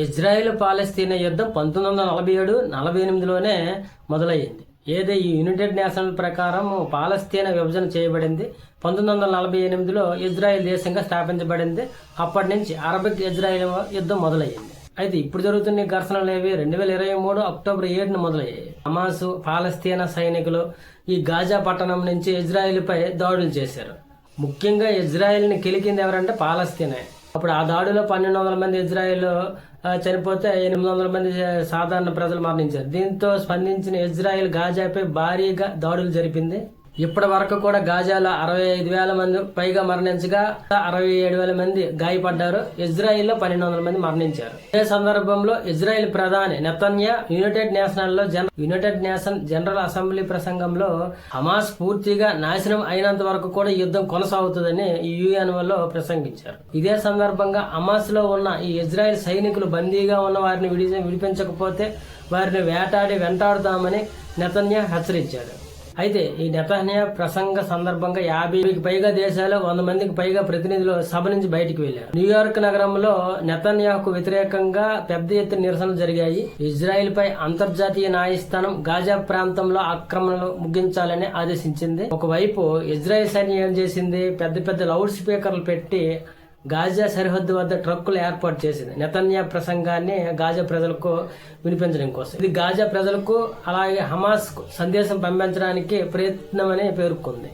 Israel పాలస్తీనా యుద్ధం 1947-48లోనే మొదలయ్యింది. ఈ యునైటెడ్ నేషన్ల ప్రకారం పాలస్తీనా విభజన చేయబడింది. 1948లో ఇజ్రాయెల్ దేశంగా స్థాపించబడింది. అప్పటి నుంచి అరబిక్ ఇజ్రాయెల్ యుద్ధం మొదలయ్యింది. అయితే ఇప్పుడు జరుగుతున్న ఘర్షణలేవి 2023 అక్టోబర్ 7న మొదలయ్యాయి. హమాస్ పాలస్తీనా సైనికులు ఈ గాజా పట్టణం నుంచి ఇజ్రాయెల్ పై దాడులు చేశారు. ముఖ్యంగా ఇజ్రాయెల్ ని కెలికింది ఎవరంటే పాలస్తీనా. అప్పుడు ఆ దాడిలో 1200 మంది ఇజ్రాయెల్ చనిపోతే 800 మంది సాధారణ ప్రజలు మరణించారు. దీంతో స్పందించిన ఇజ్రాయెల్ గాజాపై భారీగా దాడులు జరిపింది. ఇప్పటి వరకు కూడా గాజాలో 65,000 మంది పైగా మరణించగా 67,000 మంది గాయపడ్డారు. ఇజ్రాయెల్లో 1200 మంది మరణించారు. ఇదే సందర్భంలో ఇజ్రాయెల్ ప్రధాని నెతన్యా యునైటెడ్ నేషన్ జనరల్ అసెంబ్లీ ప్రసంగంలో హమాస్ పూర్తిగా నాశనం అయినంత వరకు కూడా యుద్ధం కొనసాగుతుందని UN లో ప్రసంగించారు. ఇదే సందర్భంగా హమాస్ లో ఉన్న ఈ ఇజ్రాయెల్ సైనికులు బందీగా ఉన్న వారిని విడిపించకపోతే వారిని వెంటాడుతామని నెతన్యా హెచ్చరించారు. అయితే ఈ నెతన్యా ప్రసంగ సందర్భంగా 50కి పైగా దేశాలు 100 మందికి పైగా ప్రతినిధులు సభ నుంచి బయటికి వెళ్లారు. న్యూయార్క్ నగరంలో నెతన్యాకు వ్యతిరేకంగా పెద్ద ఎత్తున నిరసనలు జరిగాయి. ఇజ్రాయెల్ పై అంతర్జాతీయ న్యాయస్థానం గాజా ప్రాంతంలో ఆక్రమణలు ముగించాలని ఆదేశించింది. ఒకవైపు ఇజ్రాయెల్ సైన్యం ఏం చేసింది, పెద్ద లౌడ్ స్పీకర్లు పెట్టి గాజా సరిహద్దు వద్ద ట్రక్కులు ఏర్పాటు చేసింది నెతన్యా ప్రసంగాన్ని గాజా ప్రజలకు వినిపించడం కోసం. ఇది గాజా ప్రజలకు అలాగే హమాస్ సందేశం పంపించడానికి ప్రయత్నమని పేర్కొంది.